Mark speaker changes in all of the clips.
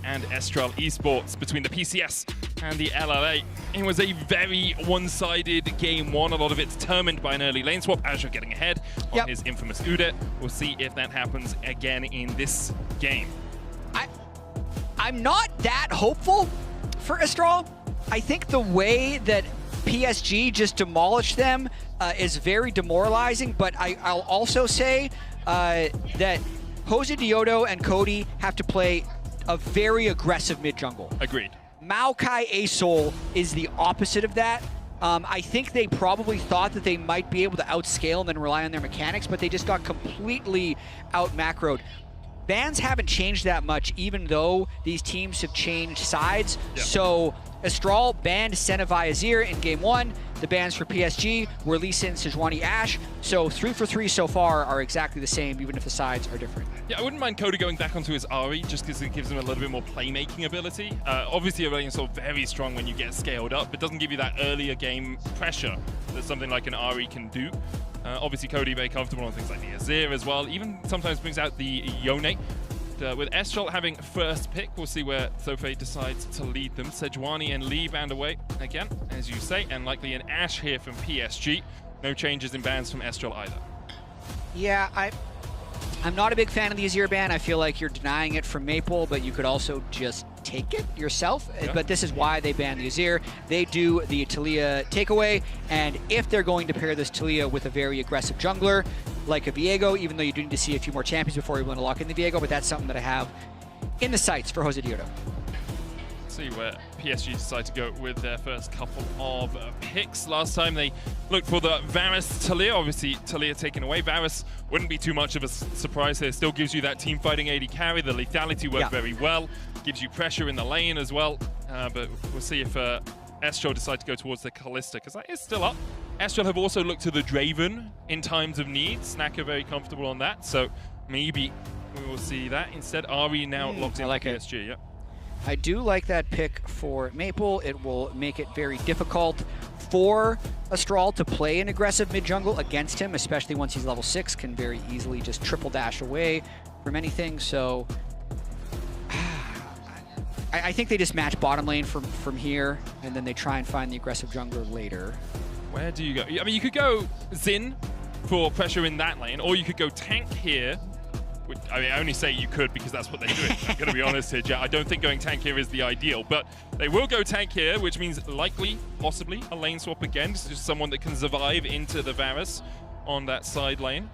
Speaker 1: and Estral Esports between the PCS and the LLA. It was a very one-sided game one. A lot of it determined by an early lane swap. Azure getting ahead on his infamous Udyr. We'll see if that happens again in this game.
Speaker 2: I'm not that hopeful for Estral. I think the way that PSG just demolished them is very demoralizing, but I'll also say that Jose Diodo and Cody have to play a very aggressive mid-jungle.
Speaker 1: Agreed.
Speaker 2: Maokai Asol is the opposite of that. I think they probably thought that they might be able to outscale and then rely on their mechanics, but they just got completely out-macroed. Bans haven't changed that much, even though these teams have changed sides.
Speaker 1: Yep.
Speaker 2: So Estral banned Senevai Azir in game one. The bans for PSG were Lee Sin, Sejuani, Ashe. So 3 for 3 so far are exactly the same, even if the sides are different.
Speaker 1: Yeah, I wouldn't mind Cody going back onto his Ahri, just because it gives him a little bit more playmaking ability. Obviously, Aurelion is very strong when you get scaled up, but doesn't give you that earlier game pressure that something like an Ahri can do. Obviously, Cody very comfortable on things like the Azir as well. Even sometimes brings out the Yone. With Estral having first pick, we'll see where Sophie decides to lead them. Sejuani and Lee banned away again, as you say, and likely an Ashe here from PSG. No changes in bans from Estral either.
Speaker 2: Yeah, I'm not a big fan of the Azir ban. I feel like you're denying it from Maple, but you could also just take it yourself. Yeah. But this is why they banned the Azir. They do the Taliyah takeaway, and if they're going to pair this Taliyah with a very aggressive jungler, like a Viego, even though you do need to see a few more champions before you're going to lock in the Viego, but that's something that I have in the sights for Jose Diodo.
Speaker 1: See where PSG decide to go with their first couple of picks. Last time they looked for the Varus Taliyah. Obviously, Taliyah taken away. Varus wouldn't be too much of a surprise here. Still gives you that team fighting AD carry. The lethality worked very well. Gives you pressure in the lane as well. But we'll see if Estral decide to go towards the Kalista, because that is still up. Estral have also looked to the Draven in times of need. Snacker very comfortable on that. So maybe we will see that. Instead, Ahri now locked in PSG. Yep.
Speaker 2: I do like that pick for Maple. It will make it very difficult for Estral to play an aggressive mid-jungle against him, especially once he's level 6, can very easily just triple dash away from anything. So I think they just match bottom lane from here, and then they try and find the aggressive jungler later.
Speaker 1: Where do you go? I mean, you could go Xin for pressure in that lane, or you could go tank here. Which, I mean, I only say you could because that's what they're doing. I'm going to be honest here, Jack. I don't think going tank here is the ideal, but they will go tank here, which means likely, possibly, a lane swap again. It's just someone that can survive into the Varus on that side lane.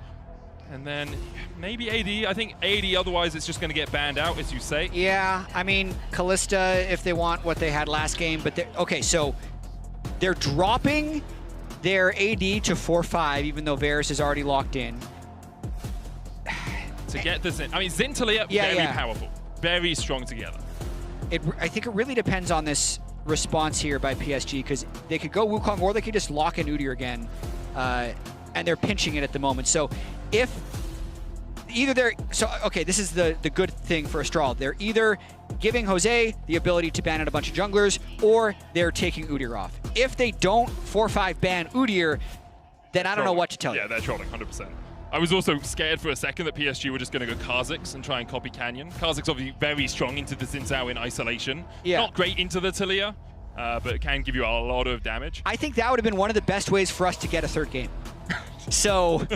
Speaker 1: And then maybe AD. I think AD, otherwise it's just going to get banned out, as you say.
Speaker 2: Yeah, I mean, Kalista, if they want what they had last game, but okay, so they're dropping their AD to 4-5, even though Varus is already locked in.
Speaker 1: To get the Xin. I mean, Xin Taliyah, very powerful. Very strong together.
Speaker 2: I think it really depends on this response here by PSG, because they could go Wukong, or they could just lock in Udyr again, and they're pinching it at the moment. So if either they're... So, okay, this is the good thing for Estral. They're either giving Jose the ability to ban out a bunch of junglers, or they're taking Udyr off. If they don't 4-5 ban Udyr, then I don't know what to tell you.
Speaker 1: Yeah, they're trolling, 100%. I was also scared for a second that PSG were just going to go Kha'Zix and try and copy Canyon. Kha'Zix obviously very strong into the Xin Zhao in isolation. Yeah. Not great into the Taliyah, but it can give you a lot of damage.
Speaker 2: I think that would have been one of the best ways for us to get a third game. So,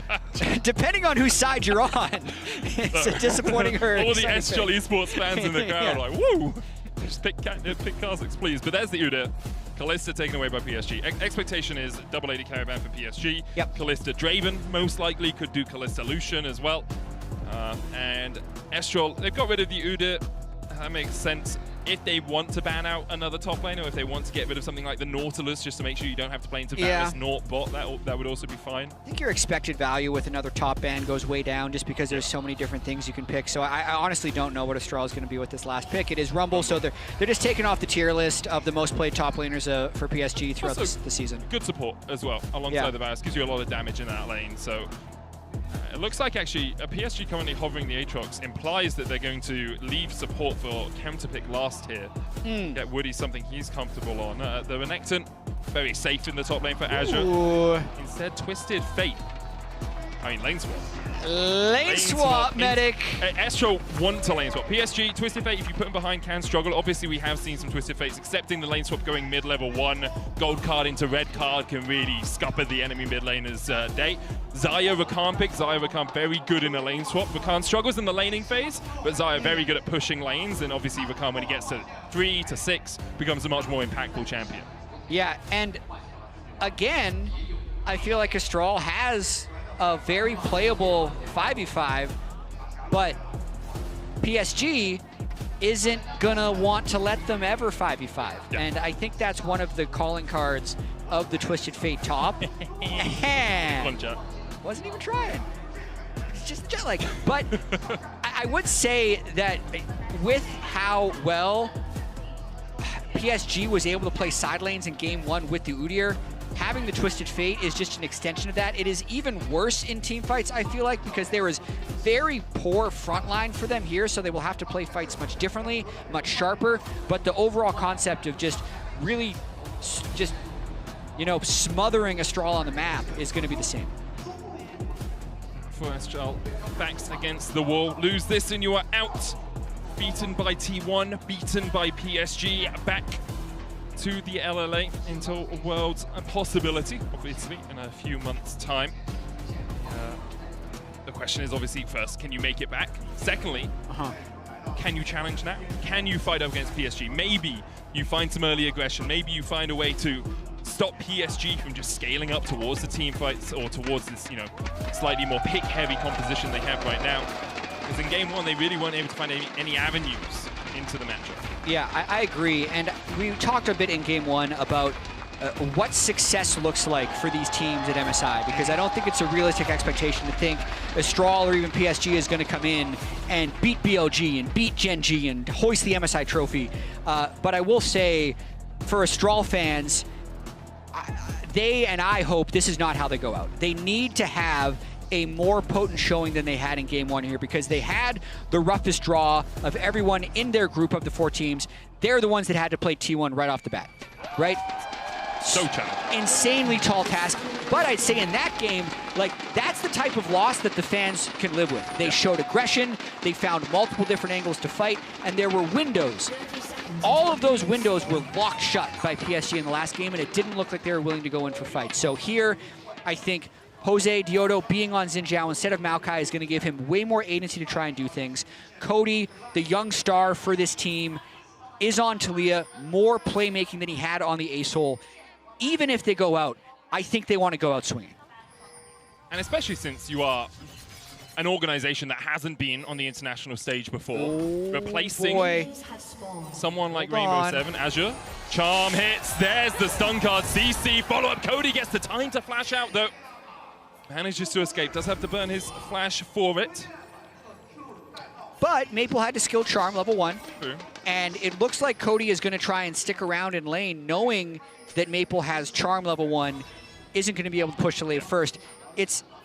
Speaker 2: depending on whose side you're on, it's a disappointing or
Speaker 1: all the Estral Esports fans in the crowd are like, woo! Just pick Kha'Zix, please. But there's the Udyr. Kalista taken away by PSG. Expectation is double AD carry ban for PSG.
Speaker 2: Yep.
Speaker 1: Kalista Draven most likely could do Kalista Lucian as well. And Estral, they've got rid of the Udyr. That makes sense if they want to ban out another top lane, or if they want to get rid of something like the Nautilus just to make sure you don't have to play into Varus Naught bot. That would also be fine.
Speaker 2: I think your expected value with another top ban goes way down just because there's so many different things you can pick. So I honestly don't know what Estral is going to be with this last pick. It is Rumble, so they're just taking off the tier list of the most played top laners for PSG throughout the season.
Speaker 1: Good support as well alongside the Varus. Gives you a lot of damage in that lane. So it looks like actually a PSG currently hovering the Aatrox implies that they're going to leave support for counter pick last here. Get Woody something he's comfortable on. The Renekton, very safe in the top lane for Azure. Instead, Twisted Fate. I mean, lane swap.
Speaker 2: Lane swap, Medic.
Speaker 1: Estral want to lane swap. PSG, Twisted Fate, if you put them behind, can struggle. Obviously, we have seen some Twisted Fates accepting the lane swap, going mid-level 1. Gold card into red card can really scupper the enemy mid laner's day. Xayah, Rakan pick. Xayah, Rakan very good in a lane swap. Rakan struggles in the laning phase, but Xayah very good at pushing lanes. And obviously, Rakan, when he gets to 3 to 6, becomes a much more impactful champion.
Speaker 2: Yeah, and again, I feel like Estral has a very playable 5v5, but PSG isn't gonna want to let them ever 5v5. Yeah. And I think that's one of the calling cards of the Twisted Fate top. Wasn't even trying. It's just jet lag. But I would say that with how well PSG was able to play side lanes in game 1 with the Udyr, having the Twisted Fate is just an extension of that. It is even worse in team fights, I feel like, because there is very poor front line for them here, so they will have to play fights much differently, much sharper. But the overall concept of just really just, you know, smothering Estral on the map is going to be the same.
Speaker 1: For Estral, backs against the wall. Lose this and you are out. Beaten by T1, beaten by PSG, back to the LLA into a world's possibility, obviously, in a few months' time. The question is obviously, first, can you make it back? Secondly, can you challenge now? Can you fight up against PSG? Maybe you find some early aggression. Maybe you find a way to stop PSG from just scaling up towards the team fights or towards this, you know, slightly more pick-heavy composition they have right now. Because in game 1, they really weren't able to find any avenues into the matchup. Yeah,
Speaker 2: I agree. And we talked a bit in game 1 about what success looks like for these teams at MSI, because I don't think it's a realistic expectation to think Estral or even PSG is going to come in and beat BLG and beat Gen G and hoist the MSI trophy. But I will say, for Estral fans, they and I hope this is not how they go out. They need to have a more potent showing than they had in game 1 here, because they had the roughest draw of everyone in their group of the 4 teams. They're the ones that had to play T1 right off the bat, right?
Speaker 1: So challenging.
Speaker 2: Insanely tall task. But I'd say in that game, like, that's the type of loss that the fans can live with. They showed aggression, they found multiple different angles to fight, and there were windows. All of those windows were locked shut by PSG in the last game, and it didn't look like they were willing to go in for fights. So here, I think Jose Diodo being on Xin Zhao instead of Maokai is going to give him way more agency to try and do things. Cody, the young star for this team, is on Taliyah, more playmaking than he had on the Ace Hole. Even if they go out, I think they want to go out swinging.
Speaker 1: And especially since you are an organization that hasn't been on the international stage before. Replacing someone like Rainbow 7, Azure. Charm hits, there's the stun card, CC, follow-up. Cody gets the time to flash out, though. Manages to escape, does have to burn his flash for it.
Speaker 2: But Maple had to skill Charm level 1.
Speaker 1: True.
Speaker 2: And it looks like Cody is going to try and stick around in lane, knowing that Maple has Charm level 1, isn't going to be able to push the lane first.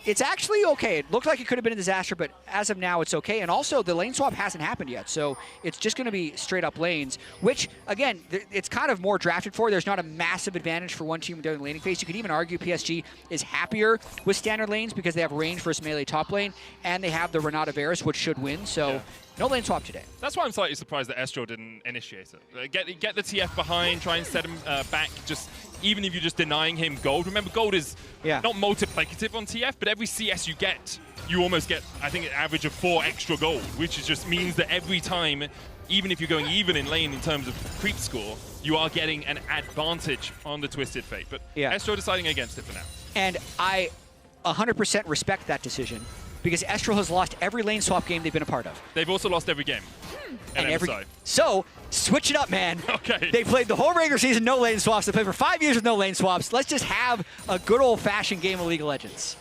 Speaker 2: It's actually okay. It looked like it could have been a disaster, but as of now, it's okay. And also, the lane swap hasn't happened yet, so it's just going to be straight up lanes, which, again, it's kind of more drafted for. There's not a massive advantage for one team during the laning phase. You could even argue PSG is happier with standard lanes because they have range versus melee top lane, and they have the Renata Varus, which should win, so no lane swap today.
Speaker 1: That's why I'm slightly surprised that Estral didn't initiate it. Get the TF behind, try and set him back, just even if you're just denying him gold. Remember, gold is not multiplicative on TF, but every CS you get, you almost get, I think, an average of 4 extra gold, which is just means that every time, even if you're going even in lane in terms of creep score, you are getting an advantage on the Twisted Fate. But Estral deciding against it for now.
Speaker 2: And I 100% respect that decision, because Estral has lost every lane swap game they've been a part of.
Speaker 1: They've also lost every game.
Speaker 2: So, switch it up, man.
Speaker 1: Okay.
Speaker 2: They played the whole regular season, no lane swaps. They played for 5 years with no lane swaps. Let's just have a good old-fashioned game of League of Legends.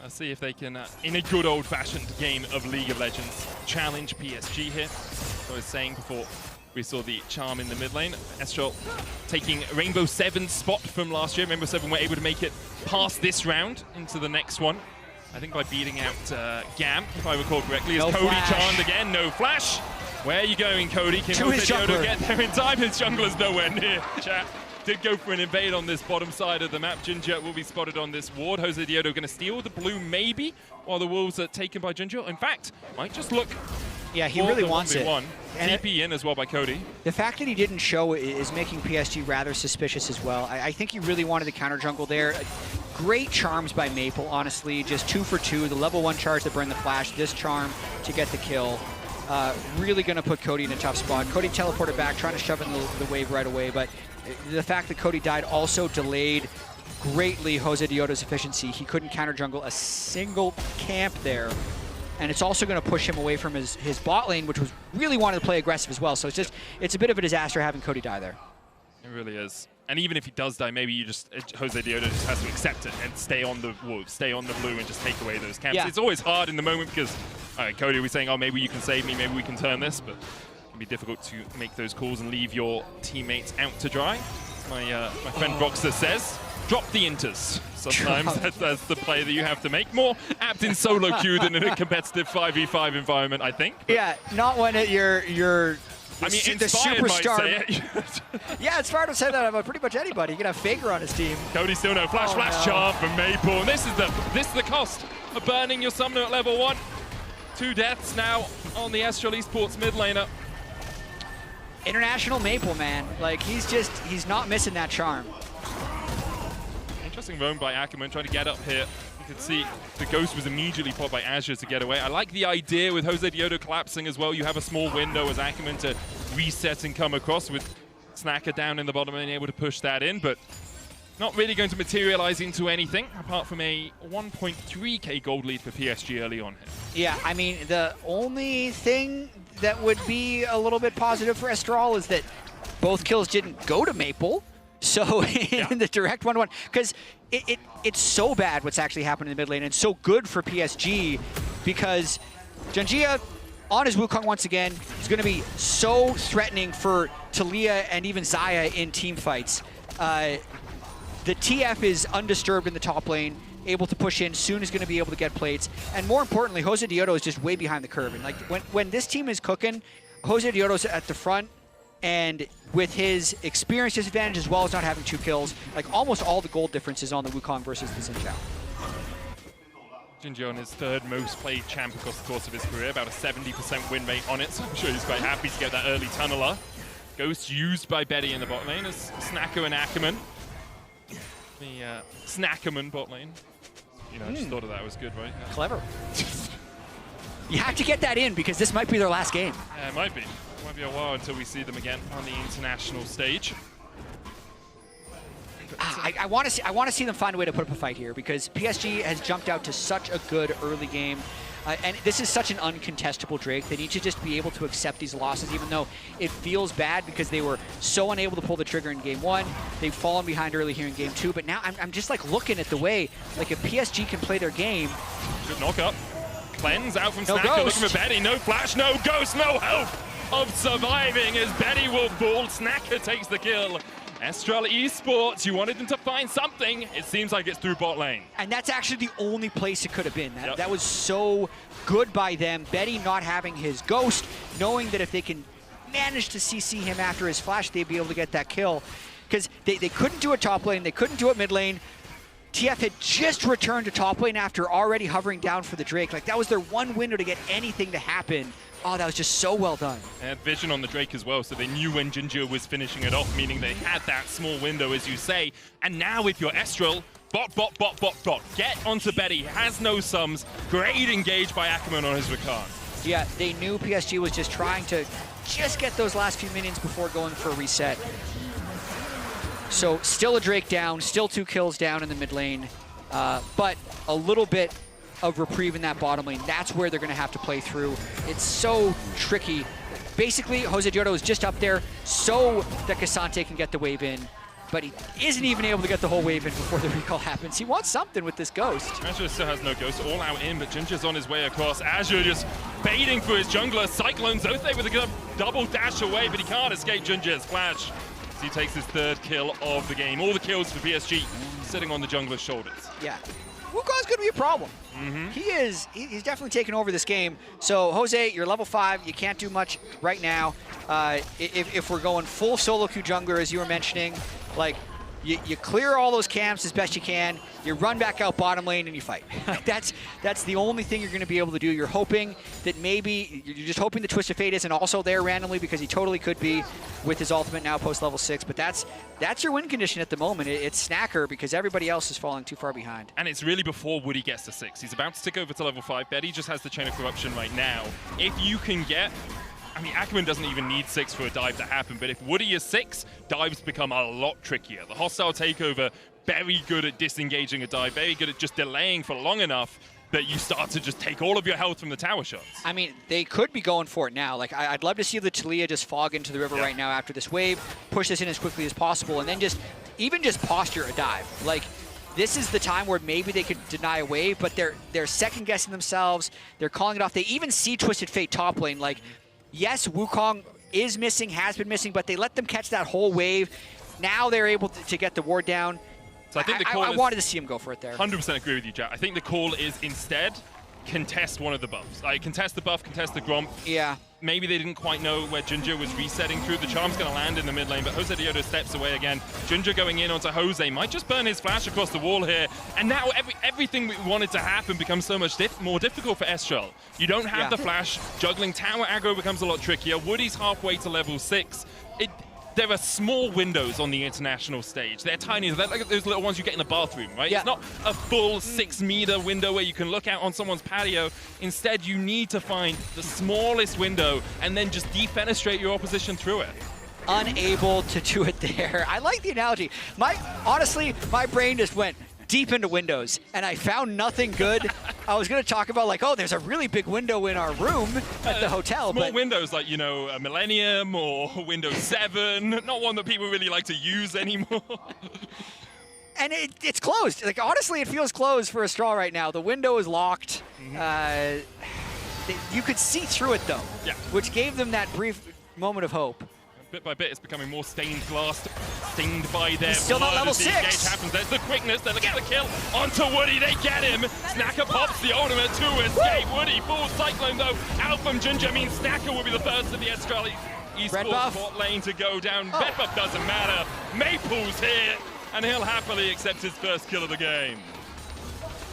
Speaker 1: See if they can, in a good old-fashioned game of League of Legends, challenge PSG here. As I was saying before, we saw the Charm in the mid lane. Estral taking Rainbow 7's spot from last year. Rainbow 7 were able to make it past this round into the next one. I think by beating out Gam, if I recall correctly. Is Cody charmed again? No flash. Where are you going, Cody? Can Jose Diodo get there in time? His jungler's nowhere near, chat. did go for an invade on this bottom side of the map. Ginger will be spotted on this ward. Jose Diodo going to steal the blue maybe, while the wolves are taken by Ginger. In fact, might just look.
Speaker 2: Yeah, he really wants it.
Speaker 1: TP in as well by Cody.
Speaker 2: The fact that he didn't show is making PSG rather suspicious as well. I think he really wanted the counter jungle there. Great charms by Maple, honestly. Just 2 for 2. The level 1 charge that burned the flash, this charm to get the kill. Really going to put Cody in a tough spot. Cody teleported back, trying to shove in the wave right away, but the fact that Cody died also delayed greatly Jose Diodo's efficiency. He couldn't counter jungle a single camp there. And it's also going to push him away from his bot lane, which was really wanted to play aggressive as well. So it's a bit of a disaster having Cody die there.
Speaker 1: It really is. And even if he does die, maybe Jose Diodo just has to accept it and stay on the wolves, stay on the blue, and just take away those camps. Yeah. It's always hard in the moment because Cody was saying, oh, maybe you can save me, maybe we can turn this, but it can be difficult to make those calls and leave your teammates out to dry. As my friend Roxer says, drop the inters. Sometimes that's the play that you have to make. More apt in solo queue than in a competitive 5v5 environment, I think. But
Speaker 2: yeah, not when you're
Speaker 1: I mean,
Speaker 2: the superstar.
Speaker 1: Might say it.
Speaker 2: Yeah, it's hard to say that about pretty much anybody. You can have Faker on his team.
Speaker 1: Cody still no flash charm from Maple. And this is the cost of burning your summoner at level 1. 2 deaths now on the Estral Esports mid laner.
Speaker 2: International Maple, man. Like, he's not missing that charm.
Speaker 1: Interesting roam by Ackerman, trying to get up here. You could see the Ghost was immediately popped by Azure to get away. I like the idea with Jose Diodo collapsing as well. You have a small window as Ackerman to reset and come across with Snacker down in the bottom and able to push that in, but not really going to materialize into anything apart from a 1.3k gold lead for PSG early on here.
Speaker 2: Yeah, I mean, the only thing that would be a little bit positive for Estral is that both kills didn't go to Maple. So in the direct 1-1, because it's so bad what's actually happened in the mid lane, and so good for PSG because Janjia on his Wukong once again is going to be so threatening for Taliyah and even Xayah in team fights. The TF is undisturbed in the top lane, able to push in, soon is going to be able to get plates, and more importantly, Jose Diodo is just way behind the curve. And like when this team is cooking, Jose Diodo's at the front. And with his experience disadvantage as well as not having 2 kills, like almost all the gold differences on the Wukong versus the Xin Zhao.
Speaker 1: Jinji on his 3rd most played champ across the course of his career, about a 70% win rate on it, so I'm sure he's quite happy to get that early tunneler. Ghost used by Betty in the bot lane as Snacker and Ackerman. The Snackerman bot lane. You know, I just thought of that, it was good, right? Yeah.
Speaker 2: Clever. You have to get that in because this might be their last game.
Speaker 1: Yeah, it might be. It might be a while until we see them again on the international stage.
Speaker 2: I want to see them find a way to put up a fight here because PSG has jumped out to such a good early game. And this is such an uncontestable Drake. They need to just be able to accept these losses, even though it feels bad because they were so unable to pull the trigger in game 1. They've fallen behind early here in game 2. But now I'm just like looking at the way, like if PSG can play their game.
Speaker 1: Good knock up. Cleanse out from Snacker, looking for Betty. No flash, no ghost, no hope of surviving as Betty will fall. Snacker takes the kill. Estral Esports, you wanted them to find something. It seems like it's through bot lane.
Speaker 2: And that's actually the only place it could have been. That was so good by them. Betty not having his ghost, knowing that if they can manage to CC him after his flash, they'd be able to get that kill. Because they couldn't do it top lane, they couldn't do it mid lane. TF had just returned to top lane after already hovering down for the Drake. Like, that was their one window to get anything to happen. Oh, that was just so well done. They
Speaker 1: had vision on the Drake as well, so they knew when Ginger was finishing it off, meaning they had that small window, as you say. And now with your Estral, bot. Get onto Betty, has no sums. Great engage by Ackerman on his Rakan.
Speaker 2: Yeah, they knew PSG was just trying to just get those last few minions before going for a reset. So still a Drake down, still 2 kills down in the mid lane, but a little bit of reprieve in that bottom lane. That's where they're going to have to play through. It's so tricky. Basically, Jose Diodo is just up there so that Cassante can get the wave in, but he isn't even able to get the whole wave in before the recall happens. He wants something with this Ghost.
Speaker 1: Azure still has no Ghost, all out in, but Ginger's on his way across. Azure just baiting for his jungler. Cyclone Zothe with a good double dash away, but he can't escape Ginger's flash. So he takes his 3rd kill of the game. All the kills for PSG sitting on the jungler's shoulders.
Speaker 2: Yeah. Wukong's going to be a problem. He's definitely taken over this game. So, Jose, you're level 5. You can't do much right now. If we're going full solo queue jungler, as you were mentioning, like, you clear all those camps as best you can, you run back out bottom lane, and you fight. That's the only thing you're going to be able to do. You're hoping that maybe, you're just hoping the Twist of Fate isn't also there randomly, because he totally could be with his ultimate now post level 6, but that's your win condition at the moment. It's Snacker, because everybody else is falling too far behind.
Speaker 1: And it's really before Woody gets to 6. He's about to stick over to level 5. Betty just has the Chain of Corruption right now. If you can get... I mean, Ackerman doesn't even need 6 for a dive to happen, but if Woody is 6, dives become a lot trickier. The hostile takeover, very good at disengaging a dive, very good at just delaying for long enough that you start to just take all of your health from the tower shots. I
Speaker 2: mean, they could be going for it now. Like, I'd love to see the Taliyah just fog into the river right now after this wave, push this in as quickly as possible, and then even just posture a dive. Like, this is the time where maybe they could deny a wave, but they're second-guessing themselves. They're calling it off. They even see Twisted Fate top lane. Like, yes, Wukong is missing, has been missing, but they let them catch that whole wave. Now they're able to get the ward down.
Speaker 1: So I think the call
Speaker 2: I wanted to see him go for it there.
Speaker 1: 100% agree with you, Jack. I think the call is instead contest one of the buffs. Like, contest the buff, contest the Gromp.
Speaker 2: Yeah.
Speaker 1: Maybe they didn't quite know where Ginger was resetting through. The charm's going to land in the mid lane, but Jose Diodo steps away again. Ginger going in onto Jose. Might just burn his flash across the wall here. And now everything we wanted to happen becomes so much more difficult for Estral. You don't have the flash. Juggling tower aggro becomes a lot trickier. Woody's halfway to level 6. There are small windows on the international stage. They're tiny. They're like those little ones you get in the bathroom, right?
Speaker 2: Yeah.
Speaker 1: It's not a full 6-meter window where you can look out on someone's patio. Instead, you need to find the smallest window and then just defenestrate your opposition through it.
Speaker 2: Unable to do it there. I like the analogy. Honestly, my brain just went deep into windows, and I found nothing good. I was going to talk about, like, oh, there's a really big window in our room at the hotel.
Speaker 1: Small windows, like, you know, a Millennium or Windows 7, not one that people really like to use anymore.
Speaker 2: And it's closed. Like, honestly, it feels closed for Estral right now. The window is locked. You could see through it, though, which gave them that brief moment of hope.
Speaker 1: Bit by bit, it's becoming more stained glass, stained by their
Speaker 2: He's still not level 6.
Speaker 1: The engage happens. There's the quickness. They're looking for the kill. Onto Woody. They get him. Snacker pops the ultimate to escape. Woody full cyclone, though. Out from Ginger means Snacker will be the first of the Estral Esports bot lane to go down. Red buff doesn't matter. Maple's here, and he'll happily accept his first kill of the game.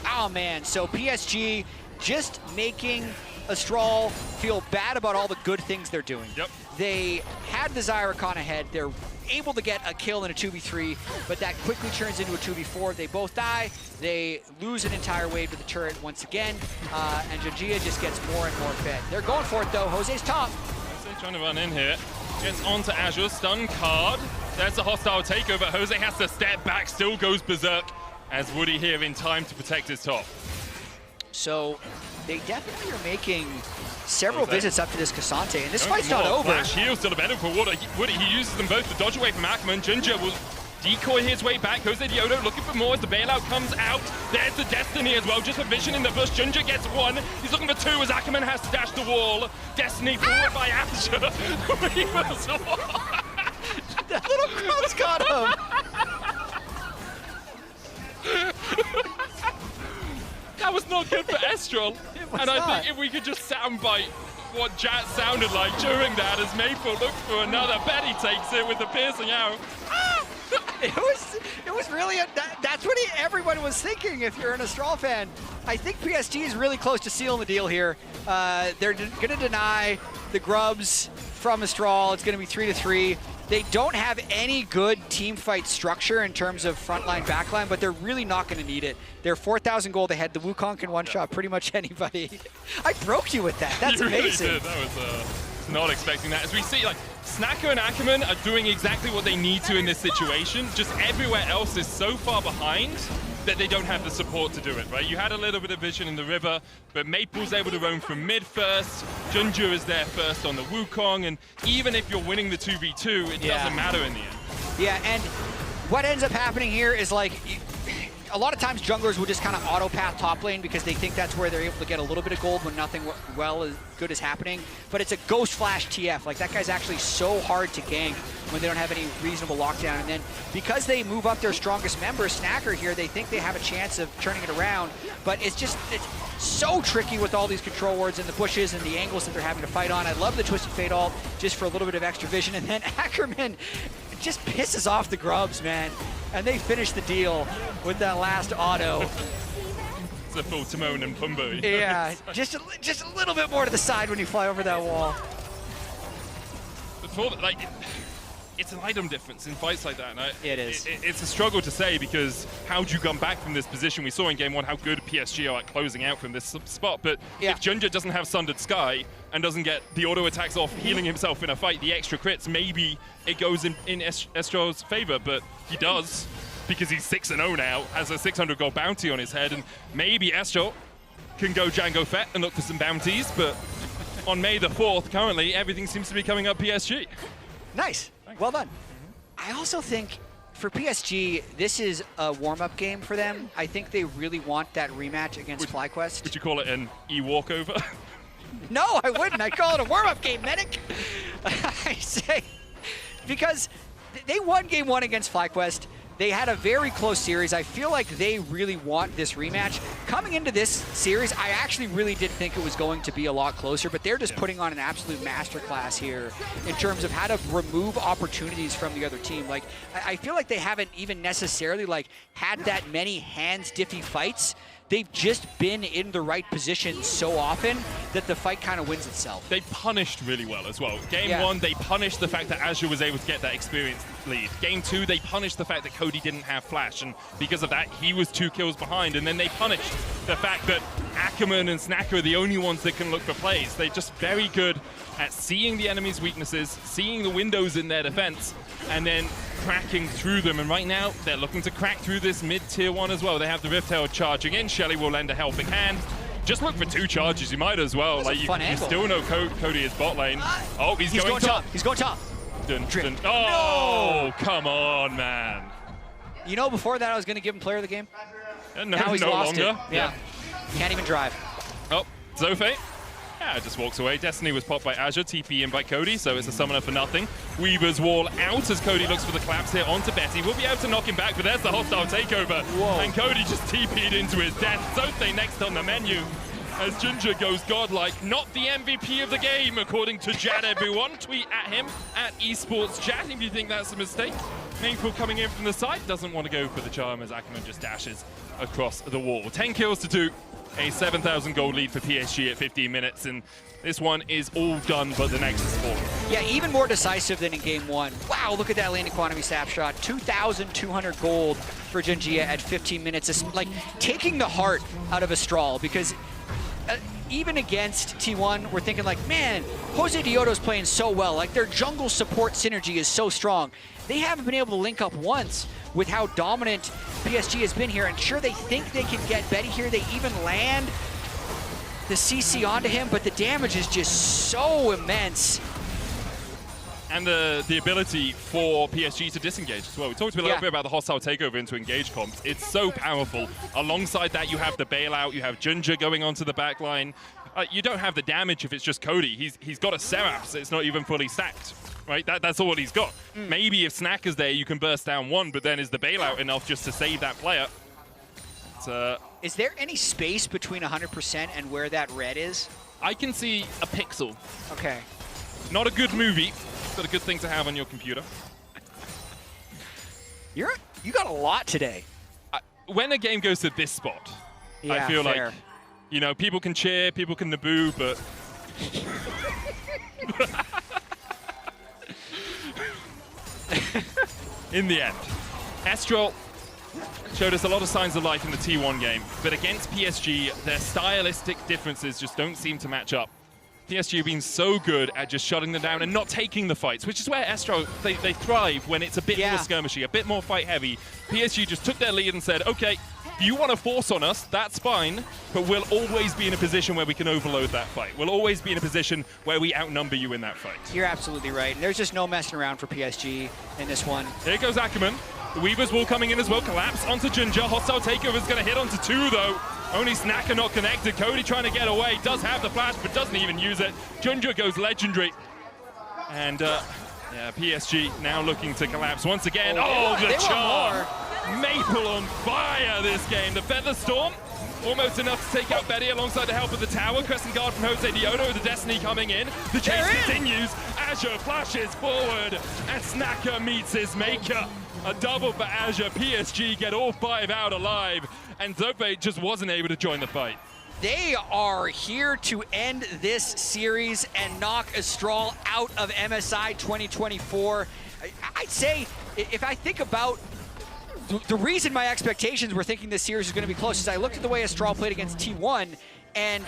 Speaker 2: Oh, man. So PSG just making Estral feel bad about all the good things they're doing.
Speaker 1: Yep.
Speaker 2: They had the Zyricon ahead. They're able to get a kill in a 2v3, but that quickly turns into a 2v4. They both die. They lose an entire wave to the turret once again, and Jangia just gets more and more fed. They're going for it, though. Jose's top.
Speaker 1: Jose trying to run in here. Gets onto Azure. Stun card. There's a hostile takeover. Jose has to step back. Still goes berserk as Woody here in time to protect his top.
Speaker 2: So they definitely are making several visits up to this Cassante, and this fight's not over.
Speaker 1: Flash heals still a benefit for Woody. He uses them both to dodge away from Ackerman. Ginger will decoy his way back. Jose Diodo looking for more as the bailout comes out. There's the Destiny as well, just a vision in the bush. Ginger gets 1. He's looking for 2 as Ackerman has to dash the wall. Destiny forward by Aperture.
Speaker 2: The little crumbs got him.
Speaker 1: That was not good for Estral. And I think if we could just soundbite what Jat sounded like during that as Maple looks for another. Betty takes it with the piercing out.
Speaker 2: It was really, that's what everyone was thinking if you're an Estral fan. I think PSG is really close to sealing the deal here. They're going to deny the grubs from Estral. It's going to be 3-3. They don't have any good team fight structure in terms of frontline, backline, but they're really not going to need it. They're 4,000 gold ahead. The Wukong can one-shot pretty much anybody. I broke you with that. That's amazing.
Speaker 1: Really did. That was not expecting that. As we see, like, Snacker and Ackerman are doing exactly what they need to in this situation. Just everywhere else is so far behind that they don't have the support to do it, right? You had a little bit of vision in the river, but Maple's able to roam from mid first. Junju is there first on the Wukong, and even if you're winning the 2v2, it doesn't matter in the end.
Speaker 2: Yeah, and what ends up happening here is, like, a lot of times junglers will just kind of auto path top lane because they think that's where they're able to get a little bit of gold when nothing good is happening. But it's a ghost flash TF. Like, that guy's actually so hard to gank when they don't have any reasonable lockdown. And then because they move up their strongest member, Snacker here, they think they have a chance of turning it around. But it's so tricky with all these control wards and the bushes and the angles that they're having to fight on. I love the Twisted Fate ult just for a little bit of extra vision. And then Ackerman just pisses off the grubs, man. And they finish the deal with that last auto.
Speaker 1: It's a full Timon and Pumbaa.
Speaker 2: Yeah, just a little bit more to the side when you fly over that wall.
Speaker 1: But like, it's an item difference in fights like that. And
Speaker 2: it is.
Speaker 1: It's a struggle to say, because how do you come back from this position? We saw in game 1 how good PSG are at closing out from this spot. But if Junja doesn't have Sundered Sky and doesn't get the auto attacks off, healing himself in a fight, the extra crits, maybe it goes in Estral's favor. But he does, because he's 6-0 now, has a 600 gold bounty on his head. And maybe Estral can go Django Fett and look for some bounties. But on May the 4th, currently, everything seems to be coming up PSG.
Speaker 2: Nice. Well done. I also think for PSG, this is a warm-up game for them. I think they really want that rematch against FlyQuest.
Speaker 1: Would you call it an e-walkover?
Speaker 2: No, I wouldn't. I'd call it a warm-up game, medic. I say, because they won game 1 against FlyQuest. They had a very close series. I feel like they really want this rematch. Coming into this series, I actually really did think it was going to be a lot closer, but they're just putting on an absolute masterclass here in terms of how to remove opportunities from the other team. Like, I feel like they haven't even necessarily like had that many hands-diffy fights. They've just been in the right position so often that the fight kind of wins itself.
Speaker 1: They punished really well as well. Game 1, they punished the fact that Azure was able to get that experience lead. Game 2, they punished the fact that Cody didn't have flash, and because of that, he was 2 kills behind. And then they punished the fact that Ackerman and Snacker are the only ones that can look for plays. They're just very good at seeing the enemy's weaknesses, seeing the windows in their defense, and then cracking through them. And right now, they're looking to crack through this mid-tier 1 as well. They have the Rift Herald charging in. Shelly will lend a helping hand. Just look for 2 charges. You might as well. Like, you still know Cody is bot lane. Oh, he's going top.
Speaker 2: He's going top.
Speaker 1: Dun, dun. Oh, no. Come on, man.
Speaker 2: You know, before that, I was going to give him player of the game.
Speaker 1: Now he's no longer.
Speaker 2: It. Yeah. Can't even drive.
Speaker 1: Oh, Zofe. Yeah, just walks away. Destiny was popped by Azure, TP in by Cody, so it's a summoner for nothing. Weaver's wall out as Cody looks for the collapse here onto Betty. We'll be able to knock him back, but there's the hostile takeover. Whoa. And Cody just TP'd into his death. Zofe next on the menu as Ginger goes godlike. Not the MVP of the game, according to Jad everyone. Tweet at him, at Esports Jad, if you think that's a mistake. Mainful coming in from the side, doesn't want to go for the charm as Ackerman just dashes across the wall. 10 kills to 2. A 7,000 gold lead for PSG at 15 minutes, and this one is all done but the Nexus 4.
Speaker 2: Yeah, even more decisive than in game 1. Wow, look at that landing quantity snapshot. 2,200 gold for Junjia at 15 minutes. It's like taking the heart out of Estral, because even against T1, we're thinking like, man, Jose Dioto's playing so well. Like, their jungle support synergy is so strong. They haven't been able to link up once with how dominant PSG has been here. And sure, they think they can get Betty here. They even land the CC onto him, but the damage is just so immense.
Speaker 1: And the ability for PSG to disengage as well. We talked a little bit about the hostile takeover into engage comps. It's so powerful. Alongside that, you have the bailout, you have Junja going onto the back line. You don't have the damage if it's just Cody. He's got a Seraph, so it's not even fully stacked. Right, that's all he's got. Maybe if Snacker's there, you can burst down 1, but then is the bailout enough just to save that player?
Speaker 2: Is there any space between 100% and where that red is?
Speaker 1: I can see a pixel.
Speaker 2: Okay.
Speaker 1: Not a good movie, but a good thing to have on your computer.
Speaker 2: You got a lot today.
Speaker 1: When a game goes to this spot, I feel
Speaker 2: fair.
Speaker 1: like, you know, people can cheer, people can naboo, but... In the end, Estral showed us a lot of signs of life in the T1 game, but against PSG, their stylistic differences just don't seem to match up. PSG have been so good at just shutting them down and not taking the fights, which is where Estral, they thrive when it's a bit more skirmishy, a bit more fight heavy. PSG just took their lead and said, okay, If you want to force on us, that's fine, but we'll always be in a position where we can overload that fight. We'll always be in a position where we outnumber you in that fight.
Speaker 2: You're absolutely right. There's just no messing around for PSG in this one.
Speaker 1: Here goes Ackerman. The Weaver's wall coming in as well. Collapse onto Ginger. Hostile takeover is going to hit onto 2, though. Only Snacker not connected. Cody trying to get away. Does have the flash, but doesn't even use it. Ginger goes legendary. And, yeah, PSG now looking to collapse once again. Oh, the charm! Maple on fire this game. The Feather Storm, almost enough to take out Betty alongside the help of the tower. Crescent Guard from Jose Diodo, the Destiny coming in. The chase continues. Azure flashes forward, and Snacker meets his maker. A double for Azure. PSG get all 5 out alive, and Zope just wasn't able to join the fight.
Speaker 2: They are here to end this series and knock Estral out of MSI 2024. I'd say, if I think about the reason my expectations were thinking this series was going to be close is I looked at the way Estral played against T1, and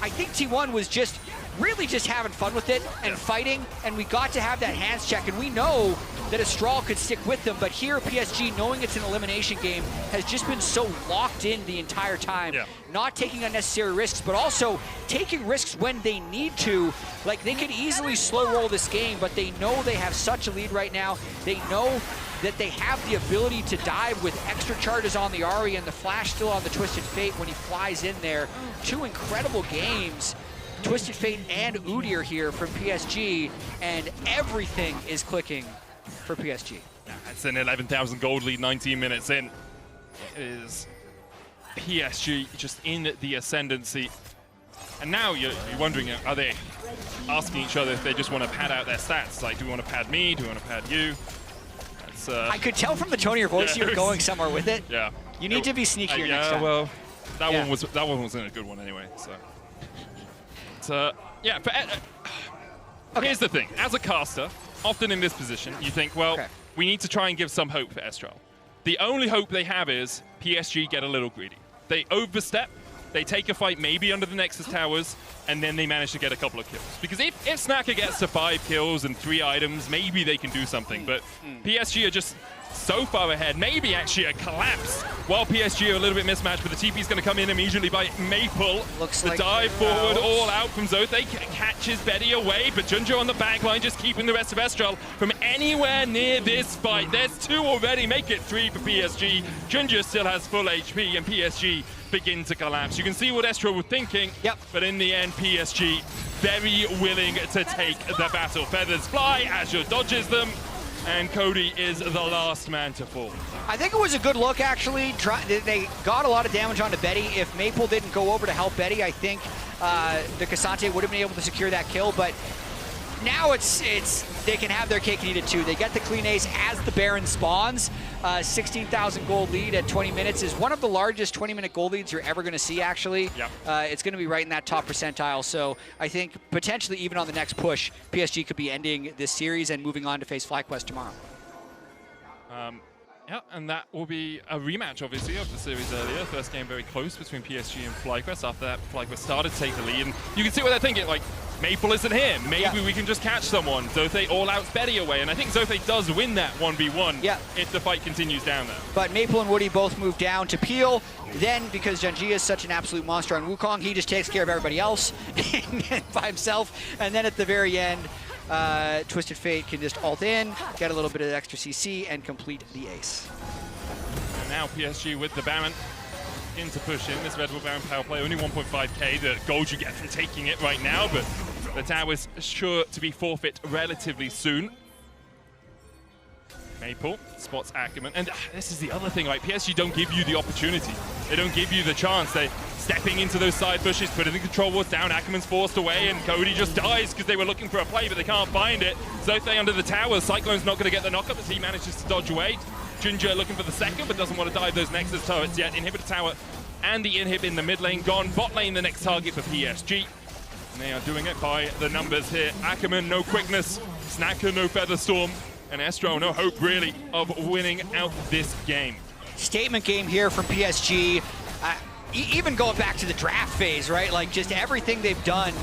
Speaker 2: I think T1 was just really just having fun with it and fighting, and we got to have that hands check, and we know that Estral could stick with them, but here PSG, knowing it's an elimination game, has just been so locked in the entire time, not taking unnecessary risks, but also taking risks when they need to. Like, they could easily slow roll this game, but they know they have such a lead right now. They know that they have the ability to dive with extra charges on the Ahri and the flash still on the Twisted Fate when he flies in there. 2 incredible games. Twisted Fate and Udyr here from PSG, and everything is clicking for PSG.
Speaker 1: That's an 11,000 gold lead 19 minutes in. It is PSG just in the ascendancy. And now you're wondering, are they asking each other if they just want to pad out their stats? Like, do we want to pad me? Do we want to pad you? That's,
Speaker 2: I could tell from the tone of your voice you were going somewhere with it.
Speaker 1: Yeah.
Speaker 2: You need to be sneakier next time.
Speaker 1: Well, that one wasn't a good one anyway. So, yeah. Here's the thing: as a caster, often in this position, you think, well, we need to try and give some hope for Estral. The only hope they have is PSG get a little greedy. They overstep. They take a fight maybe under the Nexus Towers, and then they manage to get a couple of kills. Because if Snacker gets to 5 kills and 3 items, maybe they can do something. But PSG are just so far ahead. Maybe actually a collapse while PSG are a little bit mismatched, but the TP is going to come in immediately by Maple.
Speaker 2: Looks
Speaker 1: the
Speaker 2: like
Speaker 1: dive forward, all out from Zote. Catches Betty away, but Junjo on the back line just keeping the rest of Estral from anywhere near this fight. There's 2 already, make it 3 for PSG. Junjo still has full HP, and PSG begin to collapse. You can see what Estral were thinking, but in the end, PSG very willing to take the battle. Feathers fly, Azure dodges them, and Cody is the last man to fall.
Speaker 2: I think it was a good look, actually. They got a lot of damage onto Betty. If Maple didn't go over to help Betty, I think the Cassante would have been able to secure that kill, but now they can have their cake and eat it too. They get the clean ace as the Baron spawns. 16,000 gold lead at 20 minutes is one of the largest 20-minute gold leads you're ever going to see, actually. It's going to be right in that top percentile. So I think potentially even on the next push, PSG could be ending this series and moving on to face FlyQuest tomorrow.
Speaker 1: Yeah, and that will be a rematch, obviously, of the series earlier. First game very close between PSG and FlyQuest. After that, FlyQuest started to take the lead, and you can see what they're thinking, like, Maple isn't here. Maybe we can just catch someone. Zote all outs Betty away, and I think Zote does win that 1v1 if the fight continues down there. But
Speaker 2: Maple and Woody both move down to Peel. Then, because Janji is such an absolute monster on Wukong, he just takes care of everybody else by himself. And then at the very end, Twisted Fate can just ult in, get a little bit of extra CC, and complete the ace.
Speaker 1: And now PSG with the Baron in to push in. This Red Bull Baron power play, only 1.5k, the gold you get from taking it right now, but the tower's sure to be forfeit relatively soon. Maple spots Ackerman, and this is the other thing, like, PSG don't give you the opportunity. They don't give you the chance. They're stepping into those side bushes, putting the control wards down, Ackerman's forced away, and Cody just dies because they were looking for a play, but they can't find it. Zote under the tower, Cyclone's not going to get the knockup as he manages to dodge away. Ginger looking for the second, but doesn't want to dive those Nexus turrets yet. Inhibitor tower and the inhib in the mid lane gone. Bot lane the next target for PSG. And they are doing it by the numbers here. Ackerman, no quickness. Snacker, no Feather Storm. And Estral, no hope really of winning out this game.
Speaker 2: Statement game here from PSG. Even going back to the draft phase, right? Like, just everything they've done,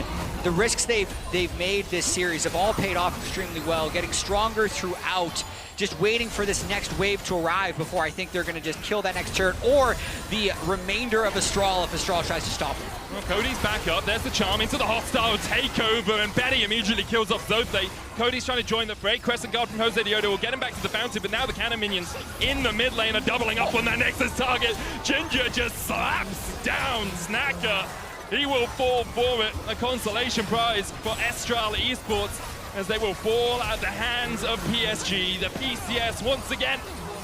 Speaker 2: the risks they've made this series have all paid off extremely well, getting stronger throughout, just waiting for this next wave to arrive before I think they're going to just kill that next turret or the remainder of Estral if Estral tries to stop them.
Speaker 1: Well, Cody's back up. There's the charm into the hostile takeover, and Betty immediately kills off Zote. Cody's trying to join the fray. Crescent Guard from Jose Diodo will get him back to the fountain, but now the cannon minions in the mid lane are doubling up on that Nexus target. Ginger just slaps down Snacker. He will fall for it. A consolation prize for Estral Esports as they will fall at the hands of PSG. The PCS once again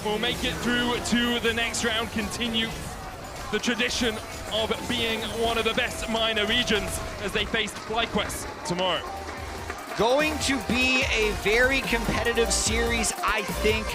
Speaker 1: will make it through to the next round, continue the tradition of being one of the best minor regions as they face FlyQuest tomorrow.
Speaker 2: Going to be a very competitive series, I think.